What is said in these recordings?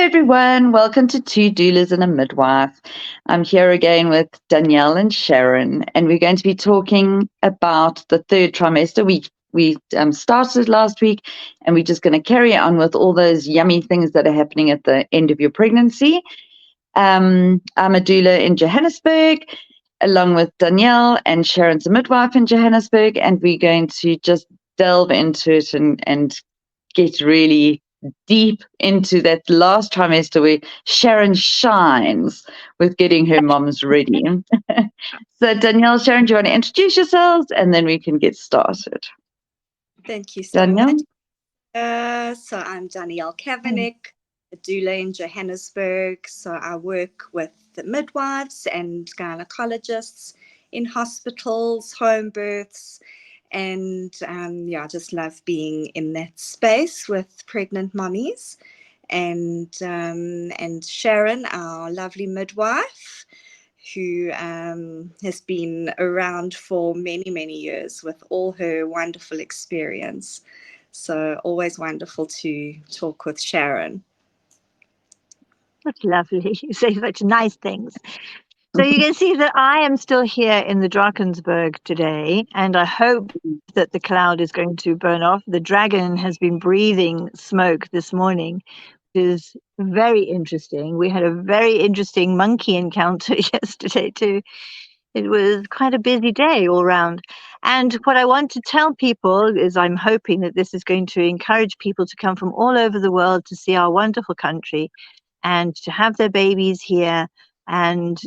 everyone. Welcome to Two Doulas and a Midwife. I'm here again with Danielle and Sharon, and we're going to be talking about the third trimester. We started last week, and we're just going to carry on with all those yummy things that are happening at the end of your pregnancy. I'm a doula in Johannesburg, along with Danielle, and Sharon's a midwife in Johannesburg, and we're going to just delve into it and get really deep into that last trimester where Sharon shines with getting her moms ready. So Danielle, Sharon, do you want to introduce yourselves and then we can get started? Thank you so much. So I'm Danielle Kavanagh, a doula in Johannesburg. So I work with the midwives and gynecologists in hospitals, home births, and I just love being in that space with pregnant mummies. And Sharon, our lovely midwife, who has been around for many, many years with all her wonderful experience. So always wonderful to talk with Sharon. That's lovely. You say such nice things. So you can see that I am still here in the Drakensberg today, and I hope that the cloud is going to burn off. The dragon has been breathing smoke this morning, which is very interesting. We had a very interesting monkey encounter yesterday too. It was quite a busy day all round. And what I want to tell people is I'm hoping that this is going to encourage people to come from all over the world to see our wonderful country and to have their babies here. And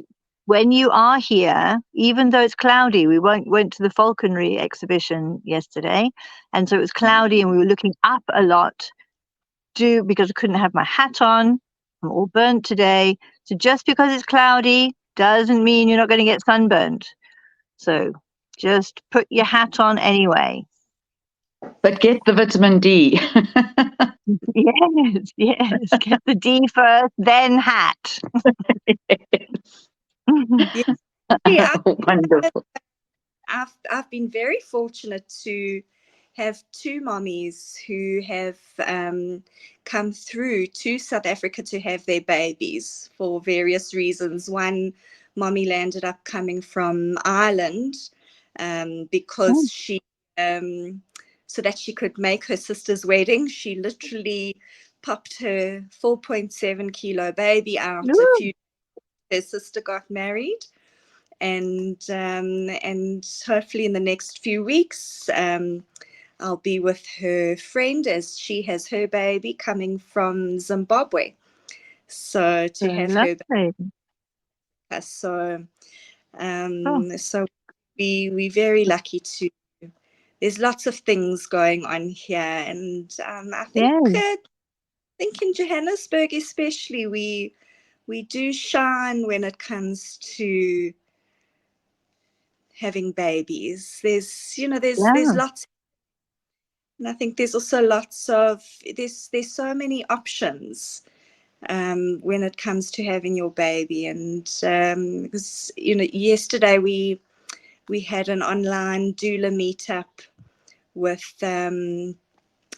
when you are here, even though it's cloudy, we went to the falconry exhibition yesterday, and so it was cloudy and we were looking up a lot because I couldn't have my hat on. I'm all burnt today. So just because it's cloudy doesn't mean you're not going to get sunburned. So just put your hat on anyway. But get the vitamin D. Yes. Get the D first, then hat. Wonderful. I've been very fortunate to have two mommies who have come through to South Africa to have their babies for various reasons. One mommy landed up coming from Ireland because she, so that she could make her sister's wedding. She literally popped her 4.7 kilo baby out a few. Her sister got married. And hopefully in the next few weeks, I'll be with her friend as she has her baby coming from Zimbabwe. So to have her baby. So we're very lucky to. There's lots of things going on here, and I think in Johannesburg especially we do shine when it comes to having babies. There's lots, and I think there's also lots of there's so many options when it comes to having your baby. And because yesterday we had an online doula meetup with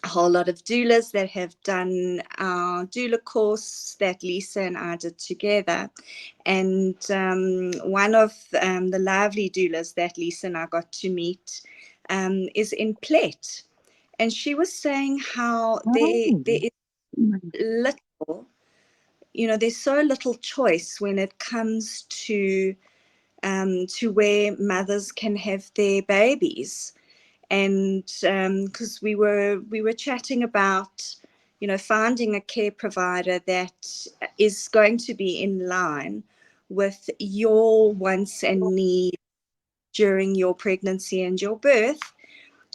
a whole lot of doulas that have done our doula course that Lisa and I did together. And one of the lovely doulas that Lisa and I got to meet is in Plet. And she was saying how there is little, there's so little choice when it comes to where mothers can have their babies. And because we were chatting about finding a care provider that is going to be in line with your wants and needs during your pregnancy and your birth.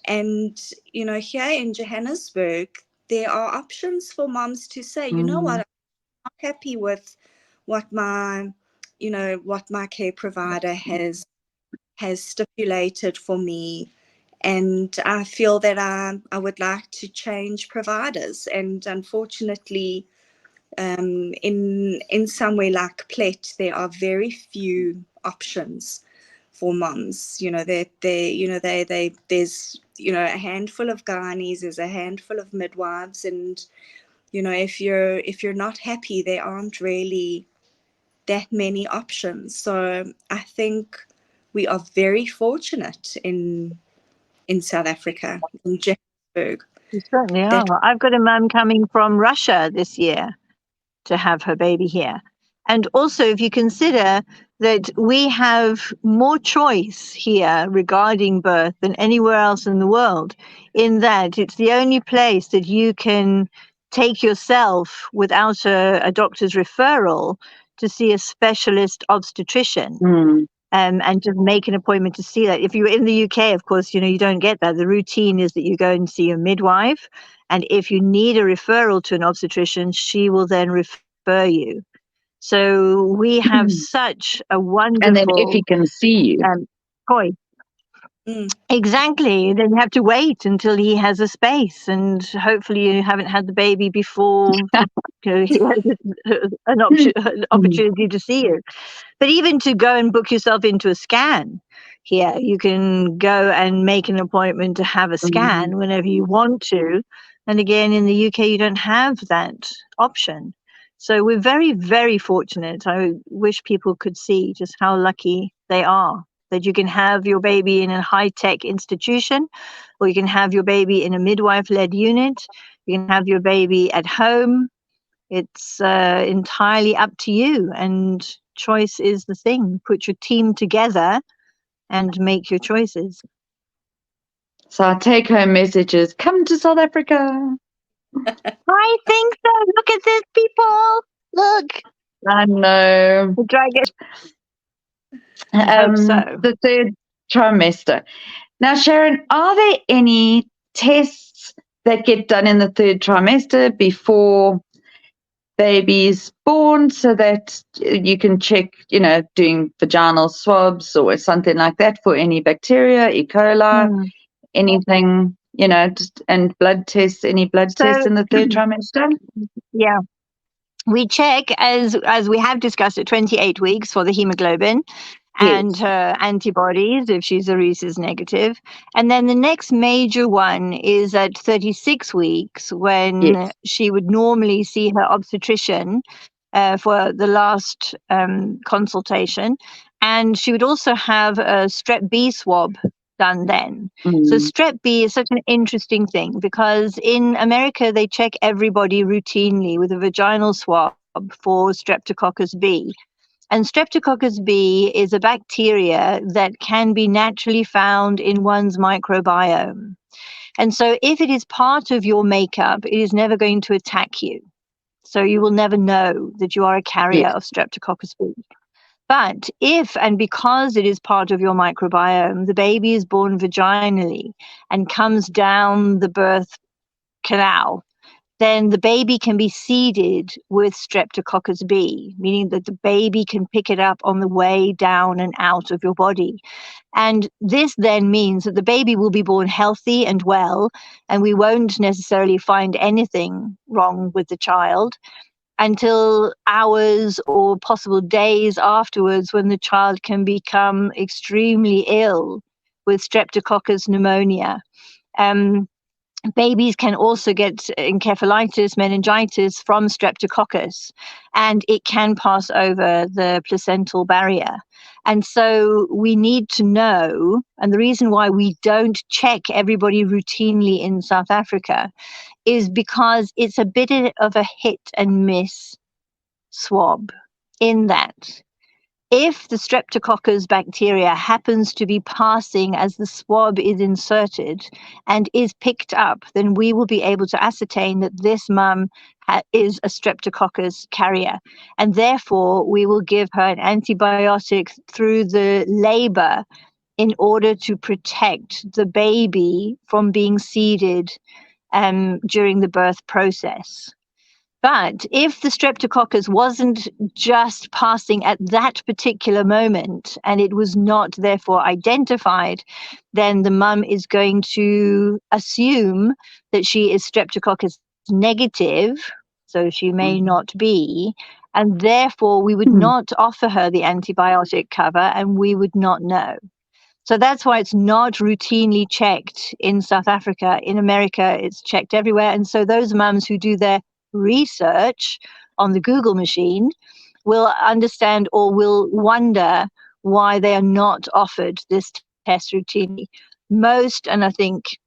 And here in Johannesburg there are options for moms to say, you know what, I'm not happy with what my care provider has stipulated for me, and I feel that I would like to change providers. And unfortunately, in somewhere like Plet, there are very few options for moms. There's a handful of gynaes, there's a handful of midwives, and if you're not happy, there aren't really that many options. So I think we are very fortunate in South Africa, in Johannesburg. You certainly That are. I've got a mum coming from Russia this year to have her baby here. And also, if you consider that we have more choice here regarding birth than anywhere else in the world, in that it's the only place that you can take yourself without a doctor's referral to see a specialist obstetrician. And just make an appointment to see that. If you're in the UK, of course, you don't get that. The routine is that you go and see a midwife. And if you need a referral to an obstetrician, she will then refer you. So we have such a wonderful And then if he can see you. choice. Exactly. Then you have to wait until he has a space, and hopefully you haven't had the baby before he has an opportunity to see you. But even to go and book yourself into a scan here, you can go and make an appointment to have a scan whenever you want to. And again, in the UK, you don't have that option. So we're very, very fortunate. I wish people could see just how lucky they are, that you can have your baby in a high-tech institution, or you can have your baby in a midwife-led unit. You can have your baby at home. It's entirely up to you, and choice is the thing. Put your team together and make your choices. So our take-home message is, come to South Africa. I think so. Look at this, people. Look. I know. The dragon. I hope so. The third trimester. Now, Sharon, are there any tests that get done in the third trimester before baby is born, so that you can check, doing vaginal swabs or something like that for any bacteria, E. coli, anything, and blood tests, any blood tests in the third trimester? Yeah. We check, as we have discussed, at 28 weeks for the hemoglobin and her antibodies if she's a rhesus negative. And then the next major one is at 36 weeks, when she would normally see her obstetrician for the last consultation. And she would also have a strep B swab done then. So strep B is such an interesting thing, because in America they check everybody routinely with a vaginal swab for Streptococcus B. And Streptococcus B is a bacteria that can be naturally found in one's microbiome. And so if it is part of your makeup, it is never going to attack you. So you will never know that you are a carrier of Streptococcus B. But if, and because it is part of your microbiome, the baby is born vaginally and comes down the birth canal, then the baby can be seeded with Streptococcus B, meaning that the baby can pick it up on the way down and out of your body. And this then means that the baby will be born healthy and well, and we won't necessarily find anything wrong with the child until hours or possible days afterwards, when the child can become extremely ill with Streptococcus pneumonia. Babies can also get encephalitis, meningitis from Streptococcus, and it can pass over the placental barrier. And so we need to know, and the reason why we don't check everybody routinely in South Africa is because it's a bit of a hit and miss swab, in that if the Streptococcus bacteria happens to be passing as the swab is inserted and is picked up, then we will be able to ascertain that this mum is a Streptococcus carrier. And therefore, we will give her an antibiotic through the labor in order to protect the baby from being seeded during the birth process. But if the Streptococcus wasn't just passing at that particular moment and it was not therefore identified, then the mum is going to assume that she is Streptococcus negative, so she may not be, and therefore we would not offer her the antibiotic cover and we would not know. So that's why it's not routinely checked in South Africa. In America, it's checked everywhere. And so those mums who do their research on the Google machine will understand or will wonder why they are not offered this test routinely. Most, and I think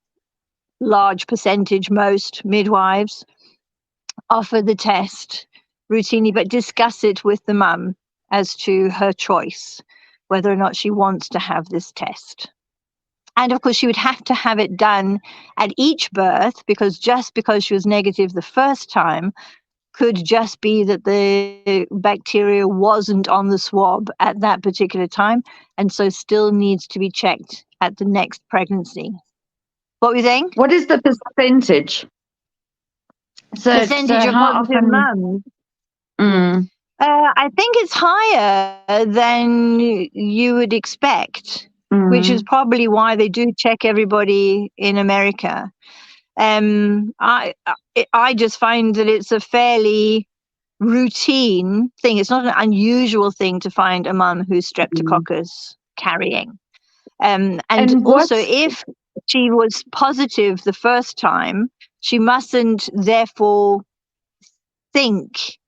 large percentage, most midwives offer the test routinely, but discuss it with the mum as to her choice, whether or not she wants to have this test. And of course, she would have to have it done at each birth, because just because she was negative the first time could just be that the bacteria wasn't on the swab at that particular time, and so still needs to be checked at the next pregnancy. What were you saying? What is the percentage? Percentage of how positive often? mums? Mm, I think it's higher than you would expect, which is probably why they do check everybody in America. I just find that it's a fairly routine thing. It's not an unusual thing to find a mum who's streptococcus carrying. And also, if she was positive the first time, she mustn't therefore think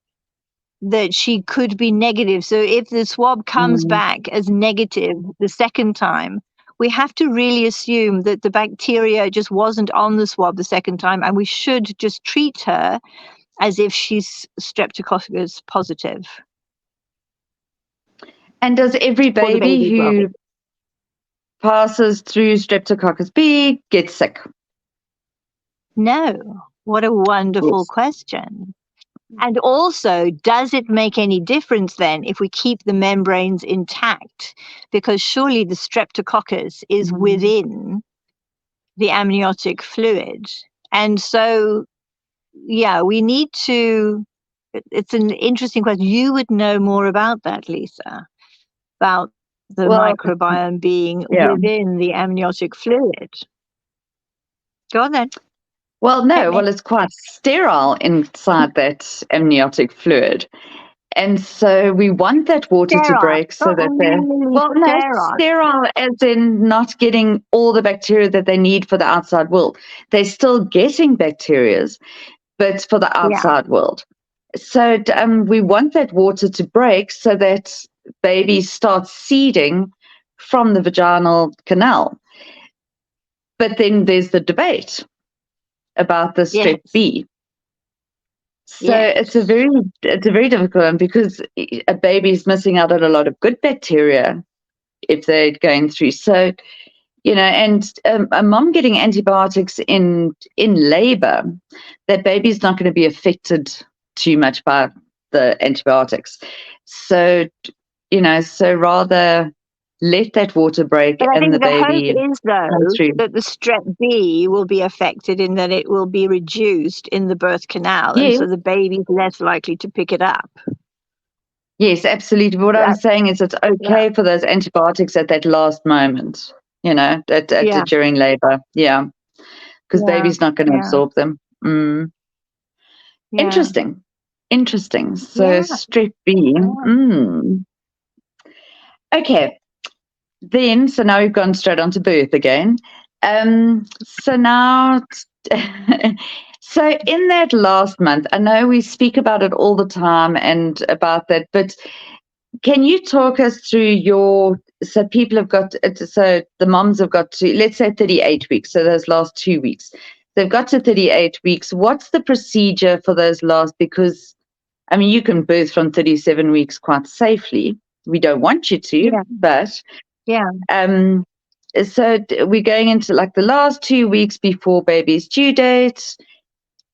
that she could be negative. So if the swab comes back as negative the second time, we have to really assume that the bacteria just wasn't on the swab the second time, and we should just treat her as if she's streptococcus positive. And does every baby who passes through Streptococcus B get sick? No. What a wonderful question. And also, does it make any difference then if we keep the membranes intact? Because surely the streptococcus is within the amniotic fluid. And so, yeah, we need to, it's an interesting question. You would know more about that, Lisa, about the microbiome being within the amniotic fluid. Go on then. Well, no, it's quite sterile inside that amniotic fluid. And so we want that water to break so that they're sterile as in not getting all the bacteria that they need for the outside world. They're still getting bacteria, but for the outside world. So we want that water to break so that babies start seeding from the vaginal canal. But then there's the debate about the strep B. So it's a very difficult one, because a baby is missing out on a lot of good bacteria if they're going through. So, and a mom getting antibiotics in labor, that baby's not going to be affected too much by the antibiotics. So, so rather let that water break, but and the hope baby is, though, that the strep B will be affected in that it will be reduced in the birth canal, and so the baby's less likely to pick it up. Yes, absolutely. But what I'm saying is it's okay for those antibiotics at that last moment, during labor. Yeah, because baby's not going to absorb them. Interesting. So strep B. Okay. Then, so now we've gone straight on to birth again. So now, so in that last month, I know we speak about it all the time and about that, but can you talk us through so people have got, so the moms have got to, let's say 38 weeks, so those last 2 weeks. They've got to 38 weeks. What's the procedure for those last, because, I mean, you can birth from 37 weeks quite safely. We don't want you to, but... so we're going into like the last 2 weeks before baby's due date.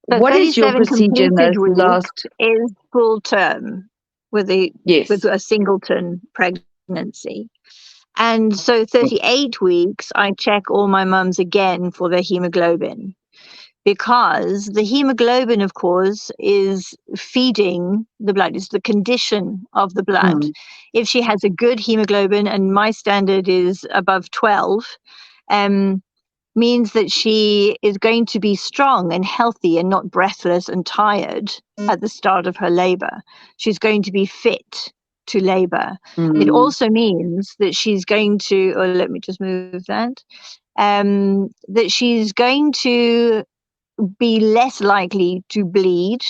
So what is your procedure in those last? Is full term with a singleton pregnancy, and so 38 weeks. I check all my mums again for their hemoglobin, because the hemoglobin, of course, is feeding the blood. It's the condition of the blood. If she has a good hemoglobin, and my standard is above 12, means that she is going to be strong and healthy and not breathless and tired at the start of her labor. She's going to be fit to labor. It also means that she's going to, let me just move that, that she's going to be less likely to bleed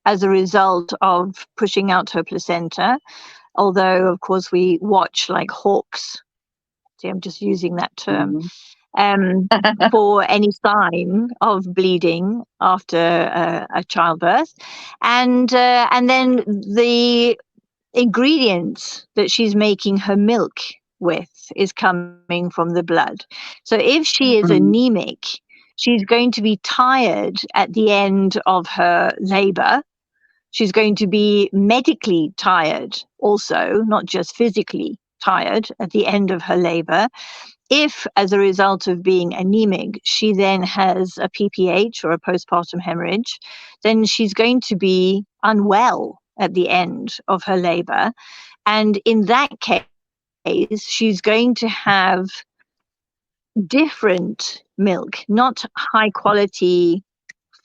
as a result of pushing out her placenta, although, of course, we watch like hawks. See, I'm just using that term. For any sign of bleeding after a childbirth, and then the ingredients that she's making her milk with is coming from the blood. So if she is anemic, she's going to be tired at the end of her labor. She's going to be medically tired also, not just physically tired at the end of her labor. If, as a result of being anemic, she then has a PPH or a postpartum hemorrhage, then she's going to be unwell at the end of her labor. And in that case, she's going to have different milk, not high quality,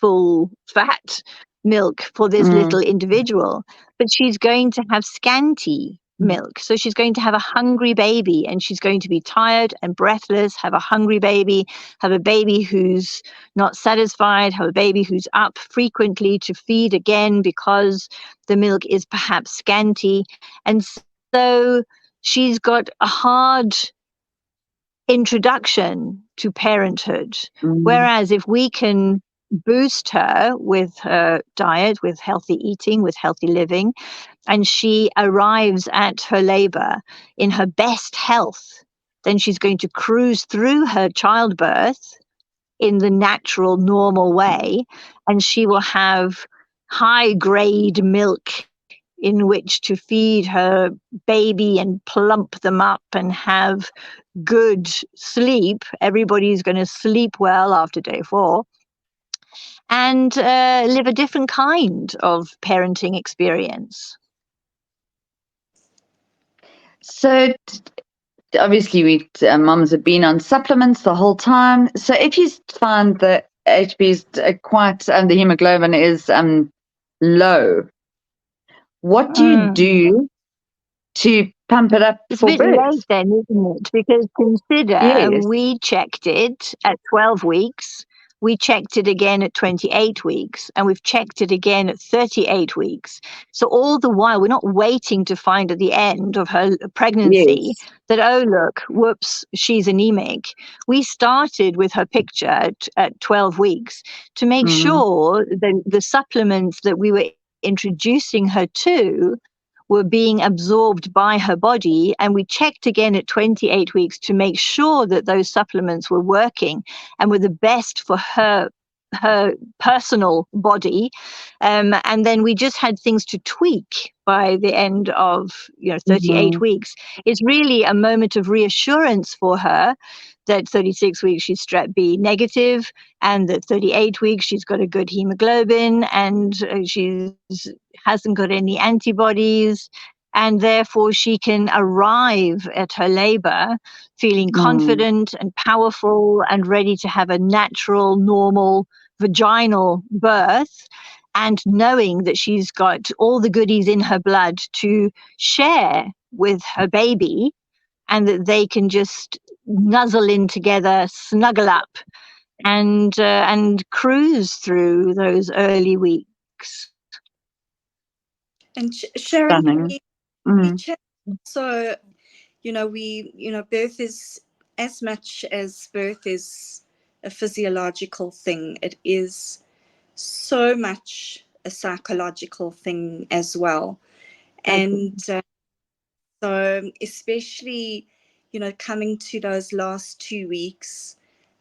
full fat milk for this little individual, but she's going to have scanty milk. So she's going to have a hungry baby, and she's going to be tired and breathless, have a hungry baby, have a baby who's not satisfied, have a baby who's up frequently to feed again because the milk is perhaps scanty. And so she's got a hard introduction to parenthood. Whereas if we can boost her with her diet, with healthy eating, with healthy living, and she arrives at her labor in her best health, then she's going to cruise through her childbirth in the natural, normal way, and she will have high grade milk in which to feed her baby and plump them up and have good sleep. Everybody's going to sleep well after day 4 and live a different kind of parenting experience. So obviously mums have been on supplements the whole time. So if you find that HB is quite, the hemoglobin is low, what do you do to pump it up it's for a bit birth? late then, isn't it? Because consider we checked it at 12 weeks. We checked it again at 28 weeks, and we've checked it again at 38 weeks. So all the while, we're not waiting to find at the end of her pregnancy that, oh, look, whoops, she's anemic. We started with her picture at 12 weeks to make sure that the supplements that we were introducing her to were being absorbed by her body, and we checked again at 28 weeks to make sure that those supplements were working and were the best for her personal body, and then we just had things to tweak by the end of 38 weeks. It's really a moment of reassurance for her that 36 weeks she's strep B negative, and that 38 weeks she's got a good hemoglobin, and she hasn't got any antibodies, and therefore she can arrive at her labor feeling confident and powerful and ready to have a natural, normal vaginal birth, and knowing that she's got all the goodies in her blood to share with her baby, and that they can just nuzzle in together, snuggle up, and cruise through those early weeks. And Sharon, we check so, birth is, as much as birth is a physiological thing, it is so much a psychological thing as well. And so especially, coming to those last 2 weeks,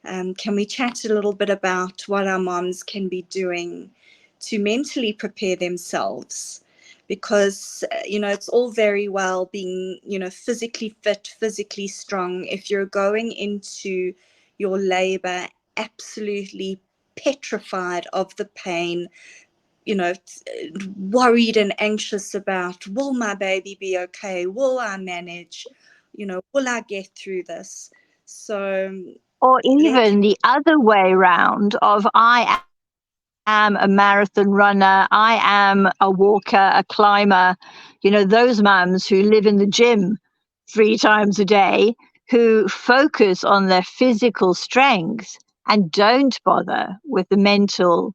can we chat a little bit about what our moms can be doing to mentally prepare themselves? Because, it's all very well being, physically fit, physically strong. If you're going into your labor absolutely petrified of the pain, worried and anxious about, will my baby be okay? Will I manage? Will I get through this? So, or even the other way around of, I am a marathon runner, I am a walker, a climber, those mums who live in the gym 3 times a day, who focus on their physical strength and don't bother with the mental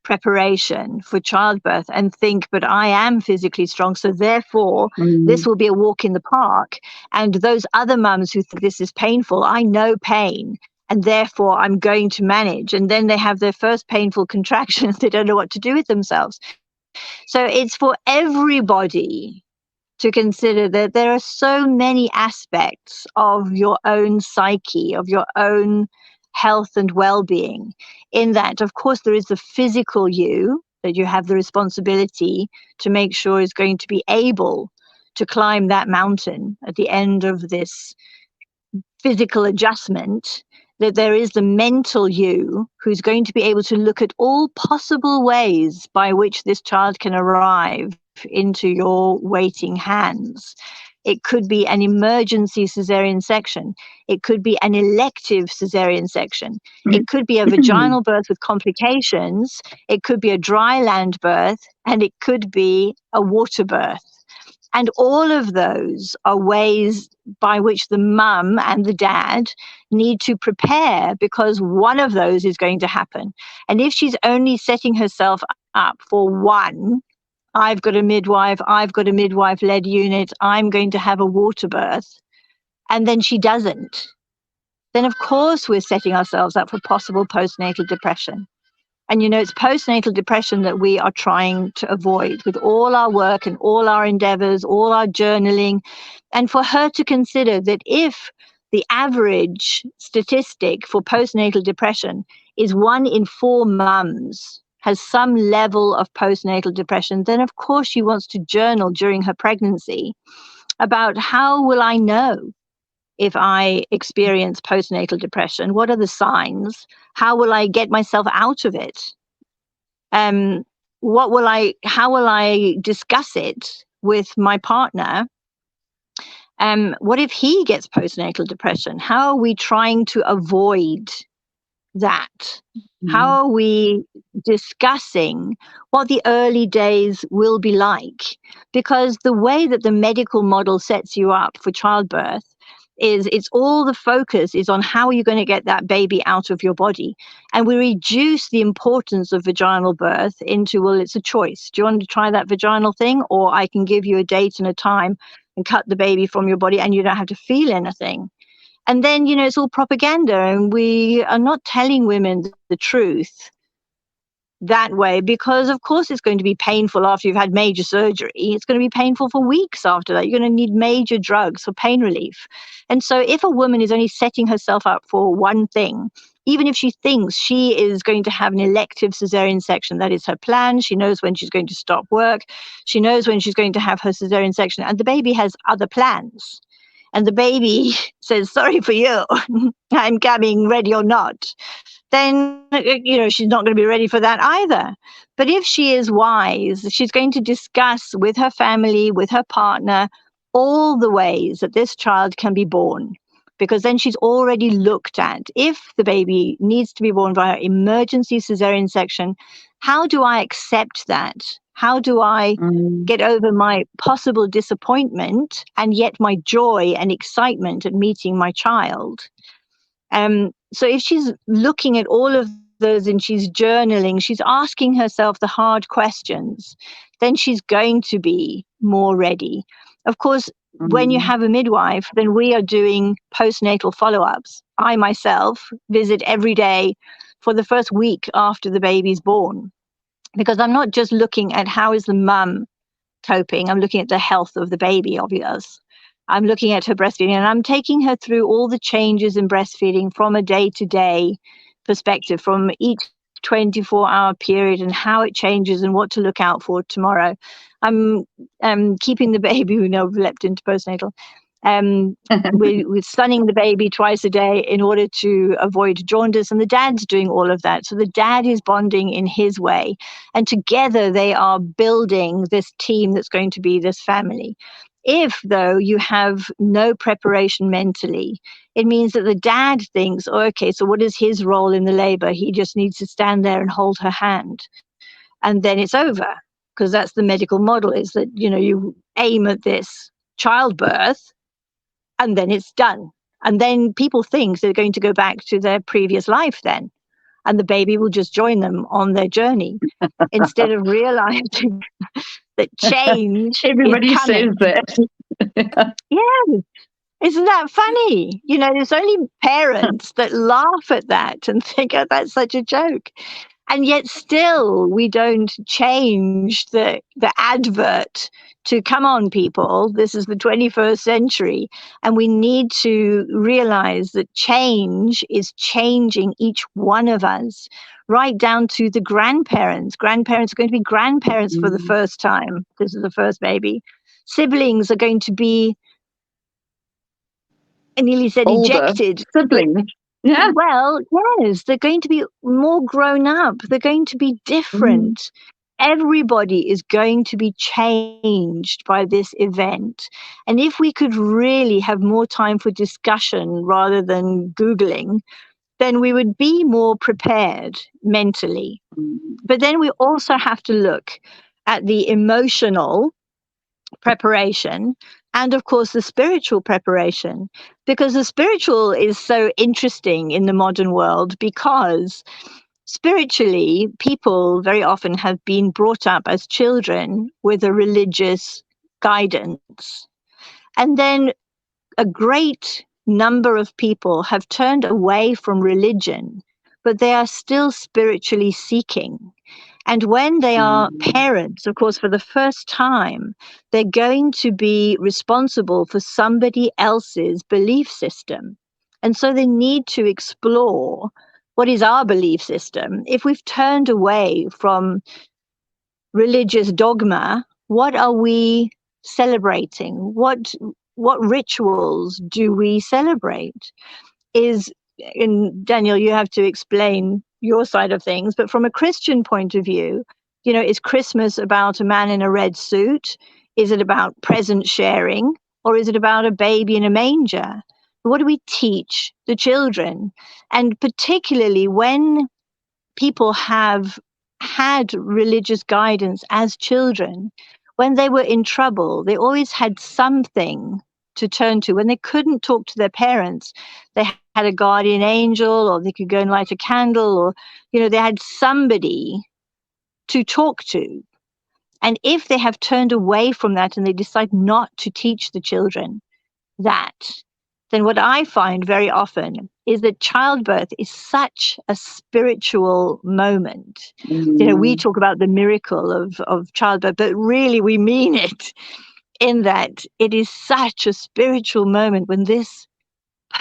preparation for childbirth and think, but I am physically strong, so therefore this will be a walk in the park. And those other mums who think this is painful, I know pain, and therefore I'm going to manage. And then they have their first painful contractions. They don't know what to do with themselves. So it's for everybody to consider that there are so many aspects of your own psyche, of your own health and well-being, in that, of course, there is the physical you that you have the responsibility to make sure is going to be able to climb that mountain at the end of this physical adjustment, that there is the mental you who's going to be able to look at all possible ways by which this child can arrive into your waiting hands. It could be an emergency cesarean section. It could be an elective cesarean section. It could be a vaginal birth with complications. It could be a dry land birth, and it could be a water birth. And all of those are ways by which the mum and the dad need to prepare, because one of those is going to happen. And if she's only setting herself up for one, I've got a midwife-led unit, I'm going to have a water birth, and then she doesn't, then of course we're setting ourselves up for possible postnatal depression. And, it's postnatal depression that we are trying to avoid with all our work and all our endeavors, all our journaling. And for her to consider that if the average statistic for postnatal depression is 1 in 4 mums has some level of postnatal depression, then of course she wants to journal during her pregnancy about how will I know if I experience postnatal depression? What are the signs? How will I get myself out of it? How will I discuss it with my partner? What if he gets postnatal depression? How are we trying to avoid that? How are we discussing what the early days will be like? Because the way that the medical model sets you up for childbirth is it's all the focus is on how are you going to get that baby out of your body. And we reduce the importance of vaginal birth into, well, it's a choice. Do you want to try that vaginal thing? Or I can give you a date and a time and cut the baby from your body and you don't have to feel anything. And then, it's all propaganda, and we are not telling women the truth that way, because of course it's going to be painful after you've had major surgery. It's going to be painful for weeks after that. You're going to need major drugs for pain relief. And so if a woman is only setting herself up for one thing, even if she thinks she is going to have an elective cesarean section, that is her plan. She knows when she's going to stop work. She knows when she's going to have her cesarean section, and the baby has other plans. And the baby says, sorry for you, I'm coming ready or not, then, she's not going to be ready for that either. But if she is wise, she's going to discuss with her family, with her partner, all the ways that this child can be born, because then she's already looked at, if the baby needs to be born via emergency cesarean section, how do I accept that? How do I get over my possible disappointment and yet my joy and excitement at meeting my child? So if she's looking at all of those and she's journaling, she's asking herself the hard questions, then she's going to be more ready. Of course, when you have a midwife, then we are doing postnatal follow-ups. I myself visit every day for the first week after the baby's born, because I'm not just looking at how is the mum coping, I'm looking at the health of the baby, obvious. I'm looking at her breastfeeding, and I'm taking her through all the changes in breastfeeding from a day-to-day perspective, from each 24-hour period and how it changes and what to look out for tomorrow. I'm keeping the baby, we've leapt into postnatal. We're sunning the baby twice a day in order to avoid jaundice, and the dad's doing all of that. So the dad is bonding in his way, and together they are building this team that's going to be this family. If, though, you have no preparation mentally, it means that the dad thinks, oh, okay, so what is his role in the labor? He just needs to stand there and hold her hand. And then it's over, because that's the medical model, is that, you aim at this childbirth and then it's done. And then people think they're going to go back to their previous life then. and the baby will just join them on their journey instead of realizing that change Everybody is coming. says that. Yeah. Isn't that funny? You know, there's only parents that laugh at that and think, oh, that's such a joke. And yet still we don't change the advert to, come on, people, this is the 21st century. And we need to realize that change is changing each one of us, right down to the grandparents. Grandparents are going to be grandparents for the first time. This is the first baby. Siblings are going to be, I nearly said Older ejected. siblings. Yeah. Well, yes, they're going to be more grown up. They're going to be different. Everybody is going to be changed by this event. And if we could really have more time for discussion rather than Googling, then we would be more prepared mentally. But then we also have to look at the emotional preparation and, of course, the spiritual preparation, because the spiritual is so interesting in the modern world, because spiritually people very often have been brought up as children with a religious guidance, and then a great number of people have turned away from religion, but they are still spiritually seeking. And when they are parents, of course, for the first time, they're going to be responsible for somebody else's belief system. And so they need to explore, what is our belief system? If we've turned away from religious dogma, what are we celebrating? What rituals do we celebrate? And Daniel, you have to explain your side of things, but from a Christian point of view, you know, is Christmas about a man in a red suit? Is it about present sharing? Or is it about a baby in a manger? What do we teach the children? And particularly when people have had religious guidance as children, when they were in trouble, they always had something to turn to. When they couldn't talk to their parents, they had a guardian angel, or they could go and light a candle, or, you know, they had somebody to talk to. And if they have turned away from that and they decide not to teach the children that, then what I find very often is that childbirth is such a spiritual moment. You know, we talk about the miracle of childbirth, but really we mean it, in that it is such a spiritual moment when this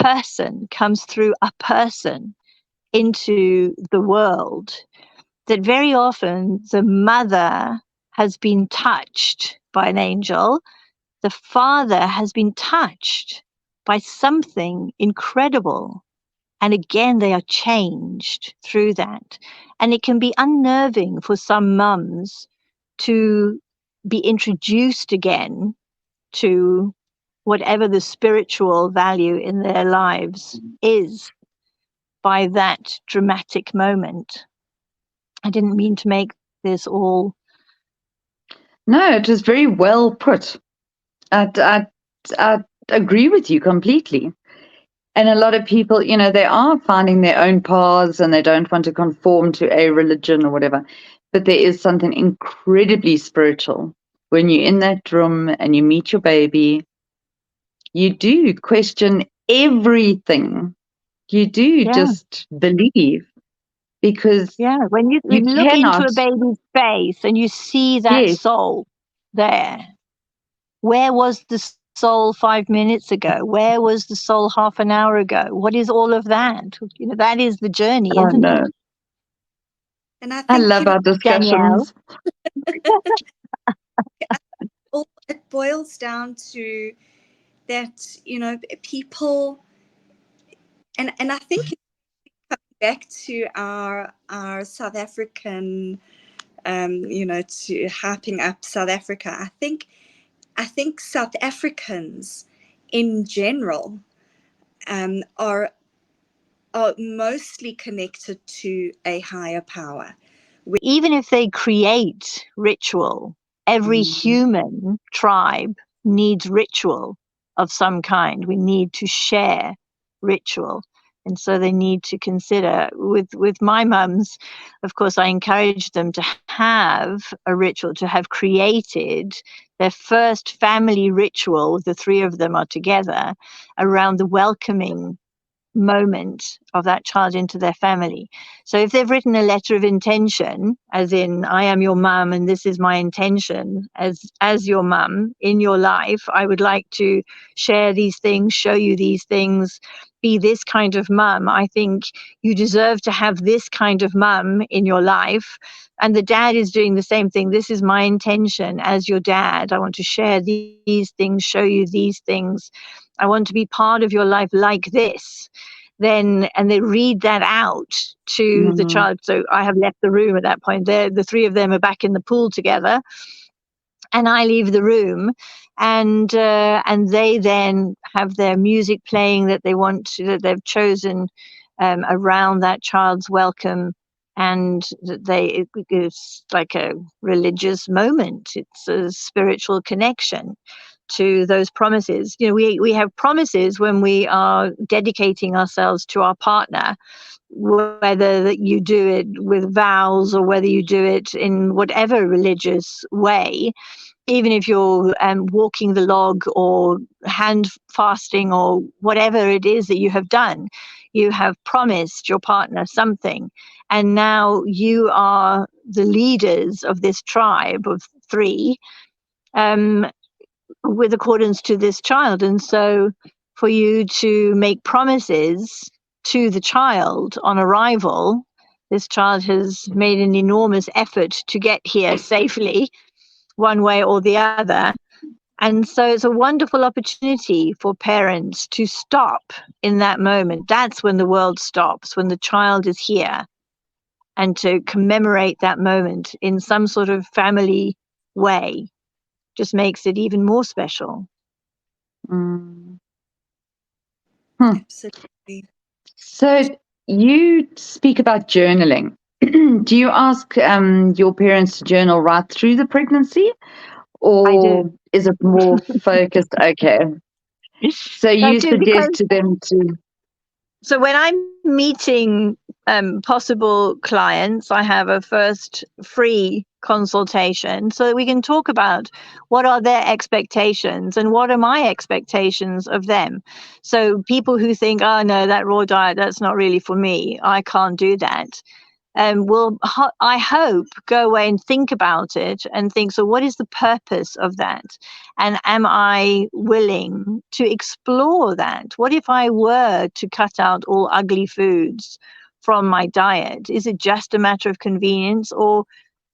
person comes through a person into the world, that very often the mother has been touched by an angel, the father has been touched by something incredible. And again, they are changed through that. And it can be unnerving for some mums to be introduced again to whatever the spiritual value in their lives is by that dramatic moment. I didn't mean to make this all. No, it was very well put. I agree with you completely. And a lot of people, you know, they are finding their own paths and they don't want to conform to a religion or whatever. But there is something incredibly spiritual when you're in that room and you meet your baby. You do question everything. You do just believe, because when you look into a baby's face and you see that soul there, where was the soul 5 minutes ago? Where was the soul half an hour ago? What is all of that? You know, that is the journey, isn't it? And I love our discussions. It boils down to that, you know, people, and I think coming back to our South African, you know, to hyping up South Africa, I think South Africans in general are mostly connected to a higher power. Even if they create ritual, every human tribe needs ritual of some kind. We need to share ritual. And so they need to consider, with my mums, of course, I encourage them to have a ritual, to have created their first family ritual. The three of them are together around the welcoming moment of that child into their family. So if they've written a letter of intention, as in, I am your mum and this is my intention as your mum in your life, I would like to share these things, show you these things, be this kind of mum. I think you deserve to have this kind of mum in your life. And the dad is doing the same thing. This is my intention as your dad. I want to share these things, show you these things. I want to be part of your life like this. Then, and they read that out to the child. So I have left the room at that point. The three of them are back in the pool together, and I leave the room, and they then have their music playing that they want to, that they've chosen around that child's welcome. And it's like a religious moment. It's a spiritual connection to those promises. You know, we have promises when we are dedicating ourselves to our partner, whether that you do it with vows or whether you do it in whatever religious way. Even if you're walking the log or hand fasting or whatever it is that you have done, you have promised your partner something. And now you are the leaders of this tribe of three, with accordance to this child. And so for you to make promises to the child on arrival, this child has made an enormous effort to get here safely, one way or the other. And so it's a wonderful opportunity for parents to stop in that moment. That's when the world stops, when the child is here, and to commemorate that moment in some sort of family way just makes it even more special. Absolutely. So you speak about journaling. Do you ask your parents to journal right through the pregnancy, or is it more focused? Okay. So you suggest to them to... So when I'm meeting possible clients, I have a first free consultation so that we can talk about what are their expectations and what are my expectations of them. So people who think, oh no, that raw diet, that's not really for me, I can't do that, will, I hope, go away and think about it and think, so what is the purpose of that? And am I willing to explore that? What if I were to cut out all ugly foods from my diet? Is it just a matter of convenience, or,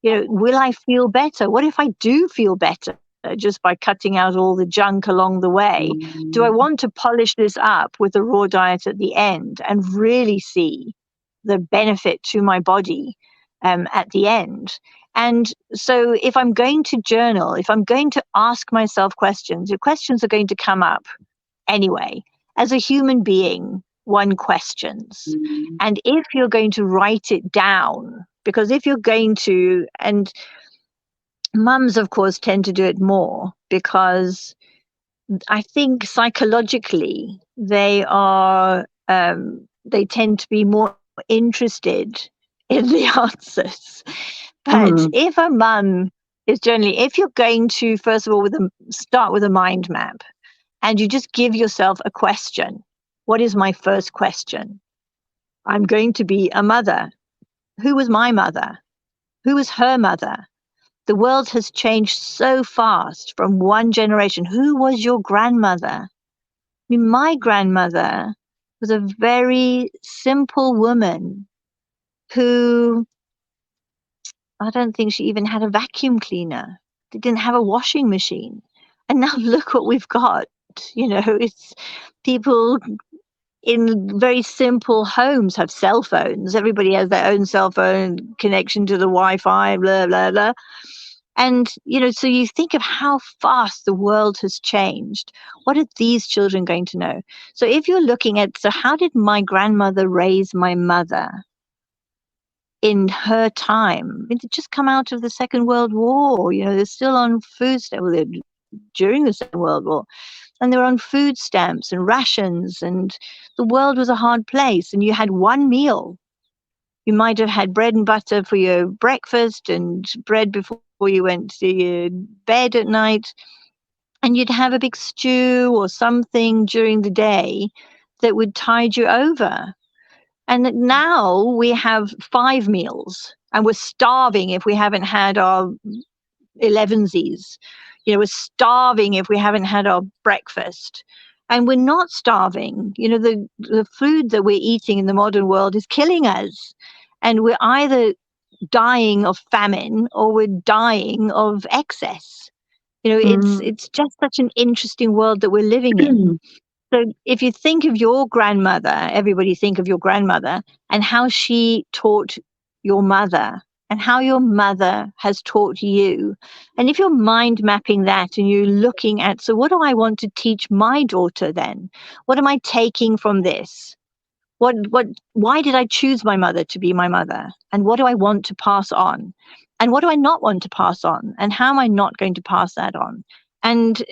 you know, will I feel better? What if I do feel better just by cutting out all the junk along the way? Do I want to polish this up with a raw diet at the end and really see the benefit to my body at the end? And so if I'm going to journal, if I'm going to ask myself questions, the questions are going to come up anyway. As a human being, one questions. And if you're going to write it down, because if you're going to, and mums, of course, tend to do it more because I think psychologically they are, they tend to be more interested in the answers. But if a mum is generally, if you're going to, first of all, start with a mind map, and you just give yourself a question. What is my first question? I'm going to be a mother. Who was my mother? Who was her mother? The world has changed so fast from one generation. Who was your grandmother? I mean, my grandmother was a very simple woman who, I don't think she even had a vacuum cleaner. They didn't have a washing machine. And now look what we've got. You know, it's people in very simple homes have cell phones. Everybody has their own cell phone connection to the Wi-Fi, blah, blah, blah. And, you know, so you think of how fast the world has changed. What are these children going to know? So if you're looking at, so how did my grandmother raise my mother in her time? I mean, they just come out of the Second World War, you know, they're still on food stamps. Well, they're during the Second World War. And they were on food stamps and rations, and the world was a hard place, and you had one meal. You might have had bread and butter for your breakfast and bread before you went to your bed at night, and you'd have a big stew or something during the day that would tide you over. And now we have 5 meals, and we're starving if we haven't had our 11sies. We're starving if we haven't had our breakfast. And we're not starving. The food that we're eating in the modern world is killing us. And we're either dying of famine or we're dying of excess. It's just such an interesting world that we're living in. So if you think of your grandmother, everybody think of your grandmother and how she taught your mother and how your mother has taught you. And if you're mind mapping that and you're looking at, so what do I want to teach my daughter then? What am I taking from this? Why did I choose my mother to be my mother? And what do I want to pass on? And what do I not want to pass on? And how am I not going to pass that on? And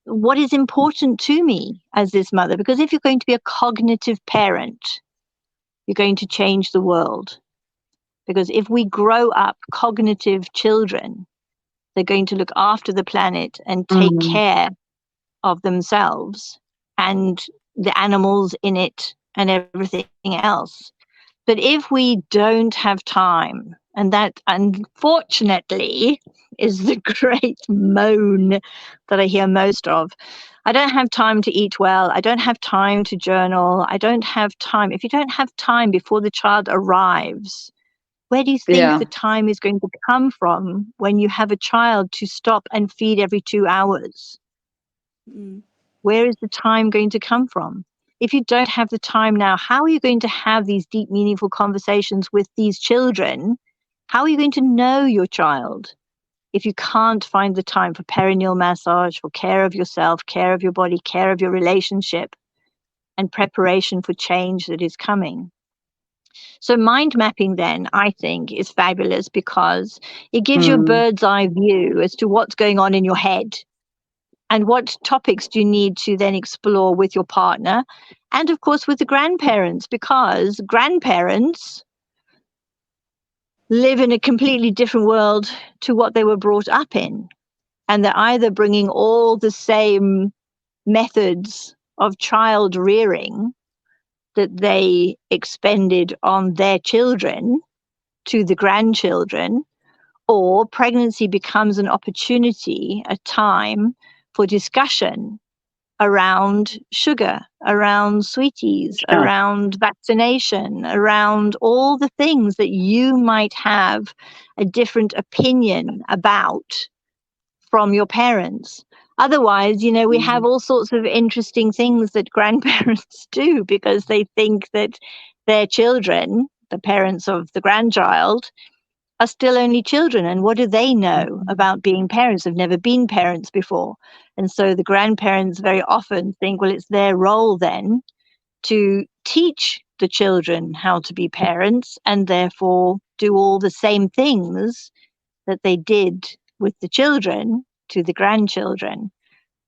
what is important to me as this mother? Because if you're going to be a cognitive parent, you're going to change the world. Because if we grow up cognitive children, they're going to look after the planet and take care of themselves and the animals in it and everything else. But if we don't have time, and that unfortunately is the great moan that I hear most of, I don't have time to eat well, I don't have time to journal, I don't have time. If you don't have time before the child arrives, where do you think the time is going to come from when you have a child to stop and feed every 2 hours? Where is the time going to come from? If you don't have the time now, how are you going to have these deep, meaningful conversations with these children? How are you going to know your child if you can't find the time for perineal massage, for care of yourself, care of your body, care of your relationship, and preparation for change that is coming? So mind mapping then, I think, is fabulous because it gives you a bird's eye view as to what's going on in your head and what topics do you need to then explore with your partner and, of course, with the grandparents, because grandparents live in a completely different world to what they were brought up in. And they're either bringing all the same methods of child rearing that they expended on their children to the grandchildren, or pregnancy becomes an opportunity, a time for discussion around sugar, around sweeties, around vaccination, around all the things that you might have a different opinion about from your parents. Otherwise, we have all sorts of interesting things that grandparents do because they think that their children, the parents of the grandchild, are still only children. And what do they know about being parents? They've never been parents before. And so the grandparents very often think, well, it's their role then to teach the children how to be parents and therefore do all the same things that they did with the children to the grandchildren.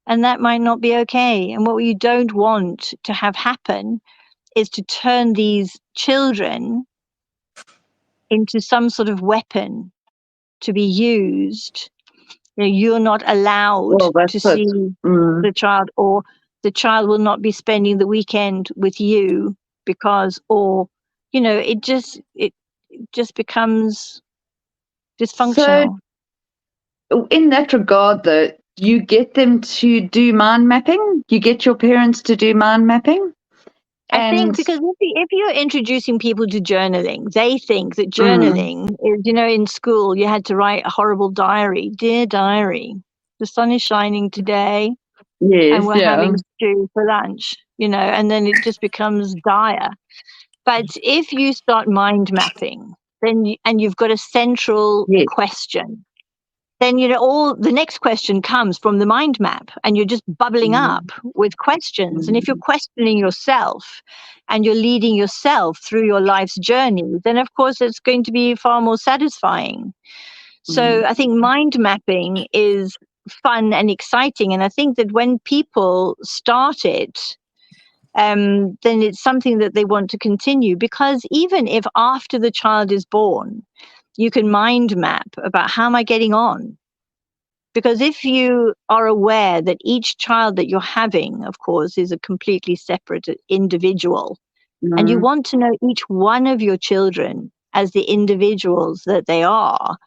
And that might not be okay. And what you don't want to have happen is to turn these children into some sort of weapon to be used. You're not allowed to see the child, or the child will not be spending the weekend with you because, it just becomes dysfunctional. So in that regard, though, you get them to do mind mapping? You get your parents to do mind mapping? I think because if you're introducing people to journaling, they think that journaling is, in school you had to write a horrible diary. Dear diary, the sun is shining today and we're having stew for lunch, and then it just becomes dire. But if you start mind mapping, then and you've got a central question, then all the next question comes from the mind map, and you're just bubbling up with questions. And if you're questioning yourself and you're leading yourself through your life's journey, then of course it's going to be far more satisfying. So I think mind mapping is fun and exciting. And I think that when people start it, then it's something that they want to continue, because even if after the child is born, you can mind map about how am I getting on? Because if you are aware that each child that you're having, of course, is a completely separate individual, and you want to know each one of your children as the individuals that they are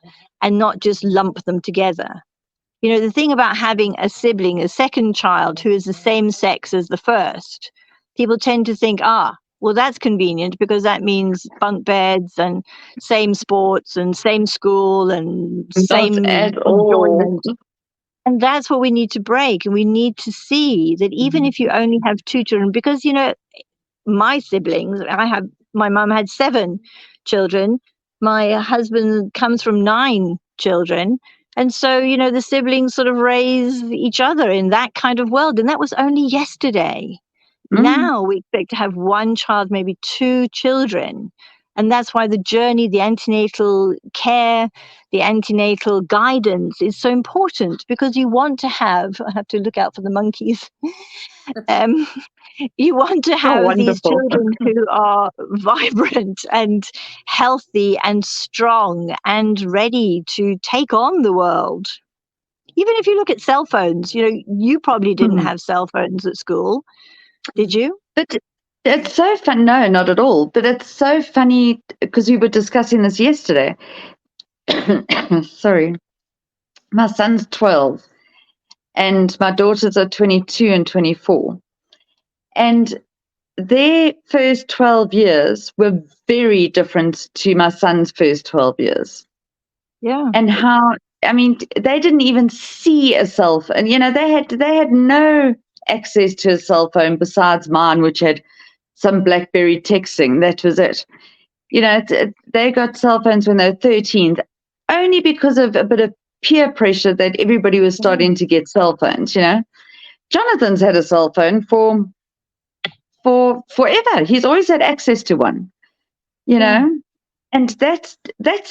and not just lump them together. You know, the thing about having a sibling, a second child who is the same sex as the first, people tend to think, well, that's convenient because that means bunk beds and same sports and same school and same at all. enjoyment. And that's what we need to break. And we need to see that even if you only have 2 children, because, you know, my siblings, my mum had 7 children. My husband comes from 9 children. And so, you know, the siblings sort of raise each other in that kind of world. And that was only yesterday. Now we expect to have 1 child, maybe 2 children. And that's why the journey, the antenatal care, the antenatal guidance is so important, because you want to have, I have to look out for the monkeys. You want to have these children who are vibrant and healthy and strong and ready to take on the world. Even if you look at cell phones, you know, you probably didn't have cell phones at school. Did you? But it's so fun. No, not at all. But it's so funny because we were discussing this yesterday. Sorry. My son's 12 and my daughters are 22 and 24. And their first 12 years were very different to my son's first 12 years. Yeah. And how, I mean, they didn't even see a cell phone. You know, they had no access to a cell phone besides mine, which had some BlackBerry texting. That was it. You know, they got cell phones when they were 13, only because of a bit of peer pressure that everybody was starting to get cell phones. You know, Jonathan's had a cell phone for forever. He's always had access to one. You know, and that's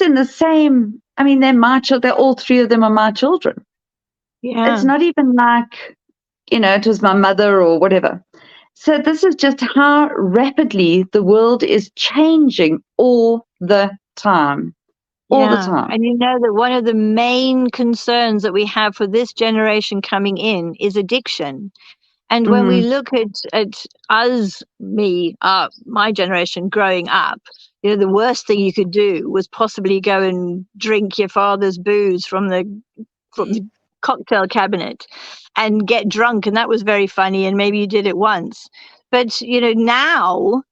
in the same. I mean, they're my children. They're all 3 of them are my children. Yeah. It's not even like, you know, it was my mother or whatever. So this is just how rapidly the world is changing all the time. All the time. And you know that one of the main concerns that we have for this generation coming in is addiction. And when we look at us, my generation growing up, you know, the worst thing you could do was possibly go and drink your father's booze from the cocktail cabinet and get drunk, and that was very funny, and maybe you did it once. But you know, now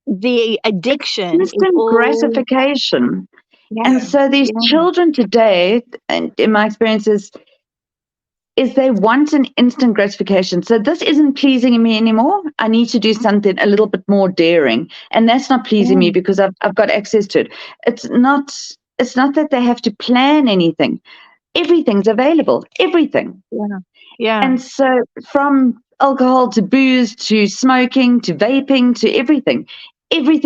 the addiction is all gratification. And so these children today, and in my experience, is they want an instant gratification. So this isn't pleasing me anymore. I need to do something a little bit more daring, and that's not pleasing me because I've got access to it. It's not that they have to plan anything. Everything's available. Everything. Yeah. And so from alcohol to booze to smoking to vaping to everything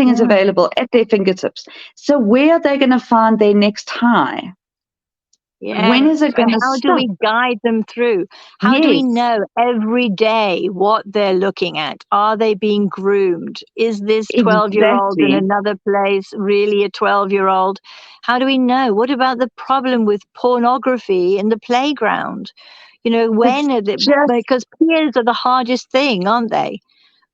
is available at their fingertips. So where are they going to find their next high? When is it going to stop? How do we guide them through? How do we know every day what they're looking at? Are they being groomed? Is this 12-year-old in another place really a 12-year-old? How do we know? What about the problem with pornography in the playground? You know, because peers are the hardest thing, aren't they?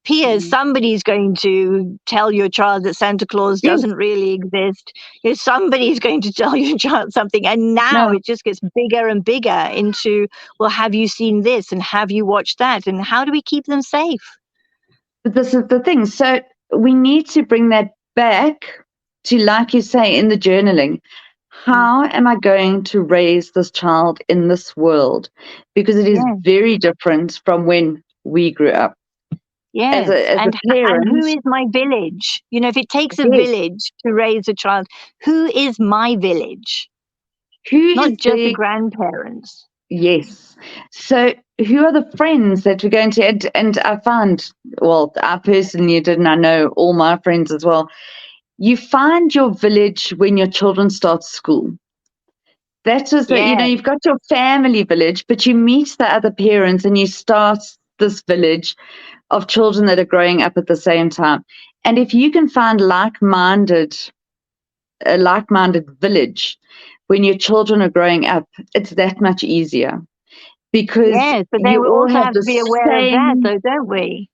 Peers, somebody's going to tell your child that Santa Claus doesn't really exist. You know, somebody's going to tell your child something. And now it just gets bigger and bigger into, well, have you seen this? And have you watched that? And how do we keep them safe? But this is the thing. So we need to bring that back to, like you say, in the journaling. How am I going to raise this child in this world? Because it is very different from when we grew up. Yes, and who is my village? You know, if it takes a village to raise a child, who is my village? Not just the grandparents. Yes. So who are the friends that we're going to, and I found, well, I personally did, and I know all my friends as well, you find your village when your children start school. That was the, Yeah. you've got your family village, but you meet the other parents and you start this village of children that are growing up at the same time. And if you can find a like-minded village when your children are growing up, it's that much easier, because Yes, but then you we all also have have to the be aware of that, same. though, don't we?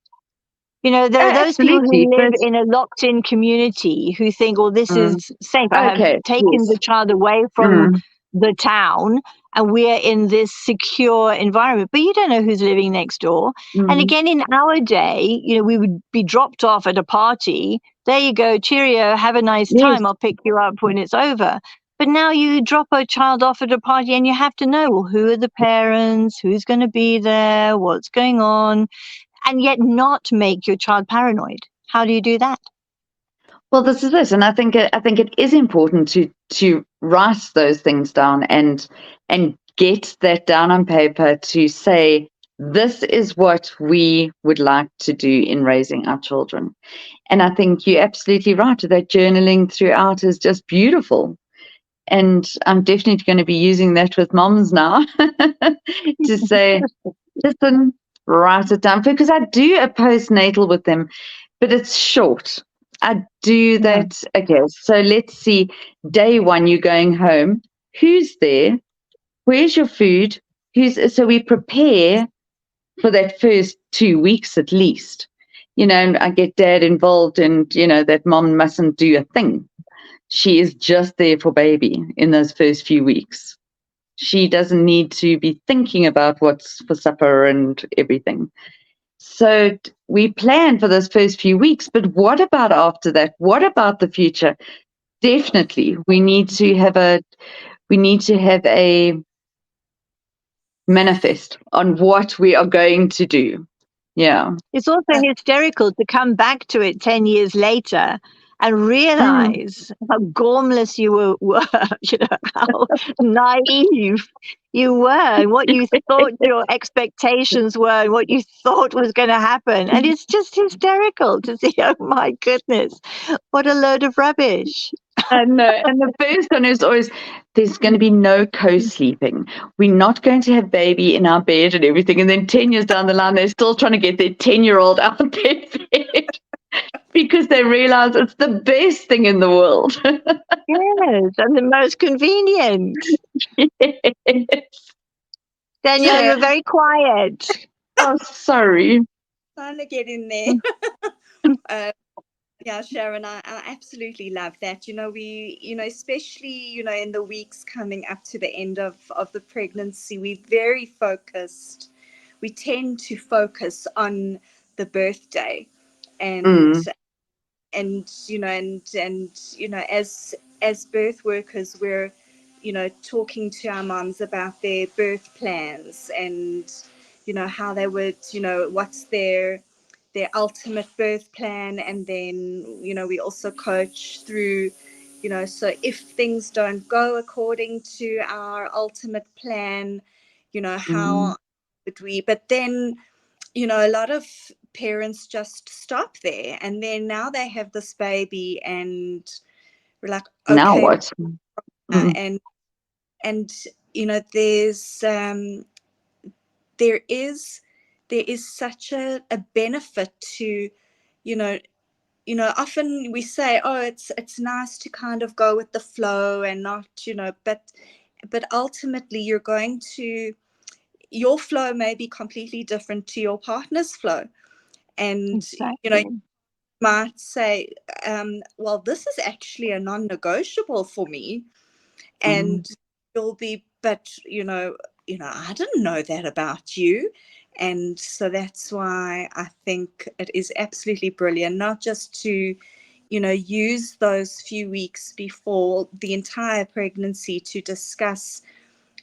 There are Oh, those people absolutely, who live but in a locked-in community who think, "Oh, this is safe. I have okay, taken the yes. child away from the town, and we're in this secure environment." But you don't know who's living next door. And again, in our day, we would be dropped off at a party. There you go, cheerio, have a nice Yes. time. I'll pick you up when it's over. But now you drop a child off at a party and you have to know, well, who are the parents, who's going to be there, what's going on, and yet not make your child paranoid. How do you do that? Well, this is it, and I think it is important to write those things down and get that down on paper to say, this is what we would like to do in raising our children. And I think you're absolutely right. That journaling throughout is just beautiful. And I'm definitely going to be using that with moms now to say, listen, write it down, because I do a postnatal with them, but it's short. I do that. Okay, so let's see. Day one, you're going home. Who's there? Where's your food? So we prepare for that first 2 weeks at least. And I get dad involved, and that mom mustn't do a thing. She is just there for baby in those first few weeks. She doesn't need to be thinking about what's for supper and everything. So we plan for those first few weeks, but what about after that? What about the future? Definitely, we need to have a manifest on what we are going to do. Yeah. It's also hysterical to come back to it 10 years later and realize how gormless you were, how naive you were, and what you thought your expectations were, and what you thought was going to happen. And it's just hysterical to see, oh my goodness, what a load of rubbish. I know. And the first one is always, there's going to be no co-sleeping. We're not going to have baby in our bed and everything. And then 10 years down the line, they're still trying to get their 10-year-old out of their bed because they realize it's the best thing in the world. Yes, and the most convenient. Yes. Danielle, you're very quiet. Oh, sorry. Trying to get in there. Yeah, Sharon, I absolutely love that. We, especially, in the weeks coming up to the end of the pregnancy, we're very focused. We tend to focus on the birthday, and as birth workers, we're, talking to our moms about their birth plans, and, how they would, what's their ultimate birth plan. And then we also coach through, so if things don't go according to our ultimate plan, how would we, but then a lot of parents just stop there, and then now they have this baby and we're like, okay, now what? and there is such a benefit to, often we say, oh, it's nice to kind of go with the flow and not, but ultimately your flow may be completely different to your partner's flow. And, exactly. You might say, well, this is actually a non-negotiable for me. And you'll be, but, I didn't know that about you. And so that's why I think it is absolutely brilliant, not just to, use those few weeks before the entire pregnancy to discuss,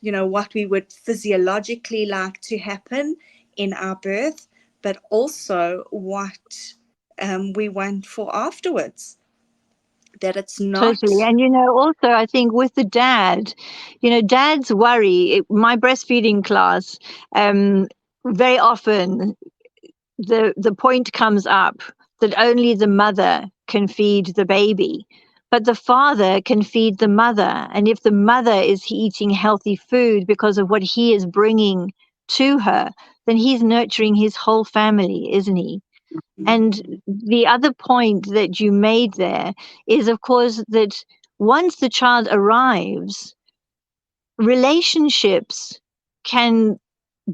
what we would physiologically like to happen in our birth, but also what we want for afterwards. That it's not totally. And also I think with the dad, dad's worry, my breastfeeding class, very often the point comes up that only the mother can feed the baby, but the father can feed the mother. And if the mother is eating healthy food because of what he is bringing to her, then he's nurturing his whole family, isn't he? And the other point that you made there is, of course, that once the child arrives, relationships can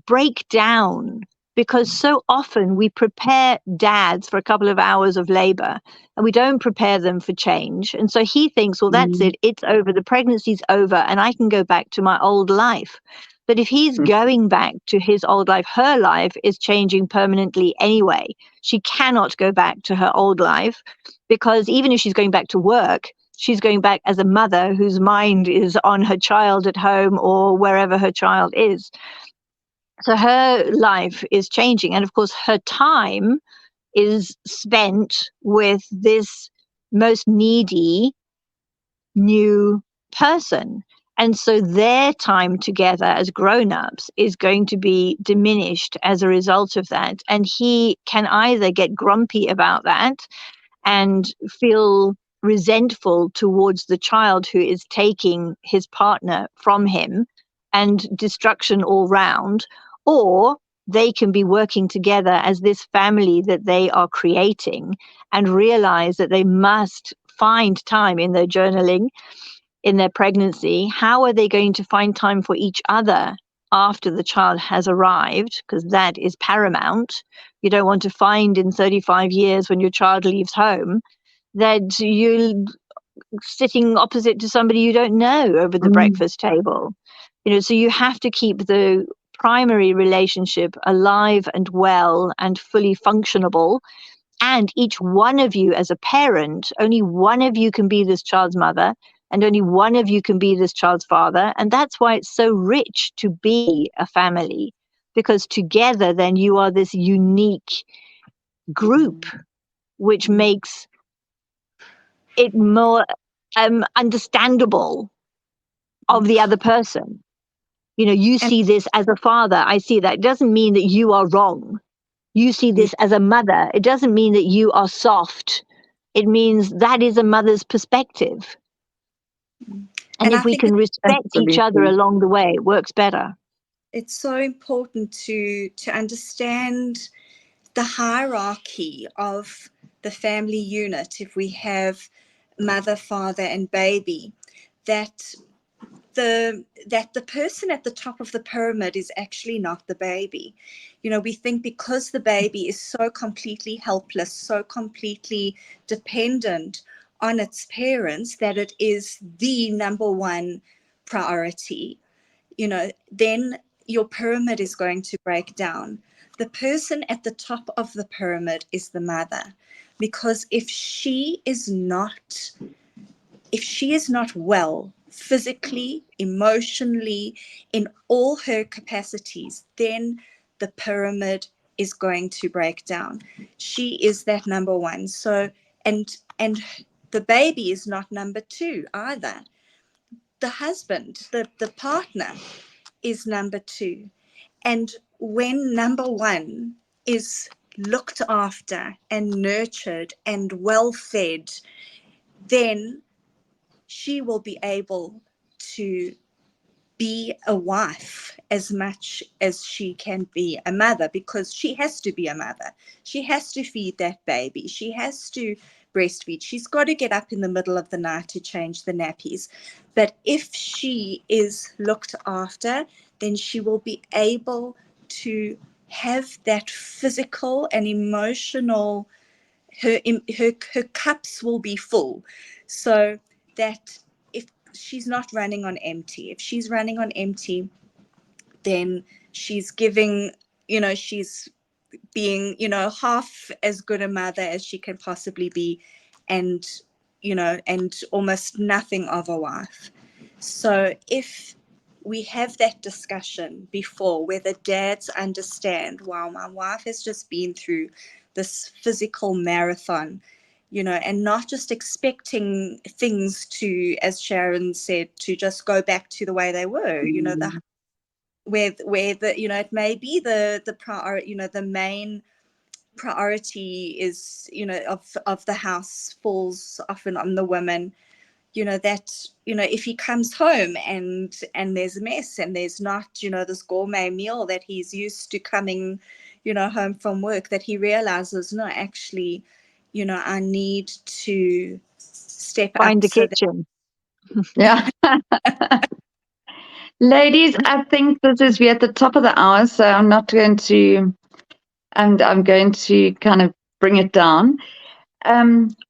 break down, because so often we prepare dads for a couple of hours of labor and we don't prepare them for change. And so he thinks, well, that's it, it's over, the pregnancy's over, and I can go back to my old life. But if he's going back to his old life, her life is changing permanently anyway. She cannot go back to her old life, because even if she's going back to work, she's going back as a mother whose mind is on her child at home or wherever her child is. So her life is changing. And of course, her time is spent with this most needy new person. And so their time together as grown-ups is going to be diminished as a result of that. And he can either get grumpy about that and feel resentful towards the child who is taking his partner from him, and destruction all round, or they can be working together as this family that they are creating and realize that they must find time in their journaling, in their pregnancy. How are they going to find time for each other after the child has arrived? Because that is paramount. You don't want to find in 35 years when your child leaves home that you're sitting opposite to somebody you don't know over the breakfast table. So you have to keep the primary relationship alive and well and fully functionable. And each one of you as a parent, only one of you can be this child's mother, and only one of you can be this child's father. And that's why it's so rich to be a family, because together then you are this unique group, which makes it more understandable of the other person. You see this as a father, I see that. It doesn't mean that you are wrong. You see this as a mother. It doesn't mean that you are soft. It means that is a mother's perspective. And if we can respect each other along the way, it works better. It's so important to understand the hierarchy of the family unit. If we have mother, father, and baby, that the person at the top of the pyramid is actually not the baby. We think because the baby is so completely helpless, so completely dependent on its parents, that it is the number one priority. Then your pyramid is going to break down. The person at the top of the pyramid is the mother, because if she is not well physically, emotionally, in all her capacities, then the pyramid is going to break down. She is that number one. So, and the baby is not number two either. The husband, the partner, is number two. And when number one is looked after and nurtured and well fed, then she will be able to be a wife as much as she can be a mother, because she has to be a mother. She has to feed that baby. She has to breastfeed. She's got to get up in the middle of the night to change the nappies. But if she is looked after, then she will be able to have that physical and emotional, her cups will be full, so that if she's not running on empty. If she's running on empty, then she's giving, she's being, half as good a mother as she can possibly be, and, and almost nothing of a wife. So if we have that discussion before, where the dads understand, wow, my wife has just been through this physical marathon, and not just expecting things to, as Sharon said, to just go back to the way they were, where the, it may be the priority, the main priority is, of the house falls often on the woman, that, if he comes home and there's a mess and there's not, this gourmet meal that he's used to coming, home from work, that he realizes, no, actually, I need to step Find up. the kitchen. Yeah. Ladies, I think we're at the top of the hour, so I'm not going to, I'm going to kind of bring it down.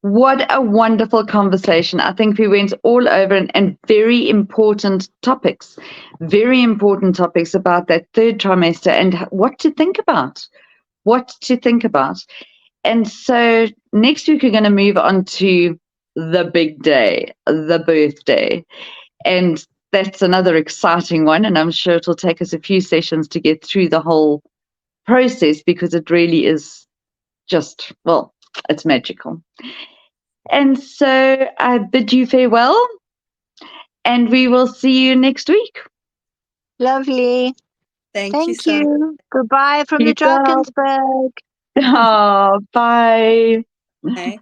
What a wonderful conversation. I think we went all over and very important topics about that third trimester and what to think about. And so next week, we're going to move on to the big day, the birthday. And that's another exciting one. And I'm sure it'll take us a few sessions to get through the whole process, because it really is just, well, it's magical. And so I bid you farewell, and we will see you next week. Lovely. Thank you. You. Goodbye from the Drakensberg. Oh, bye. Bye.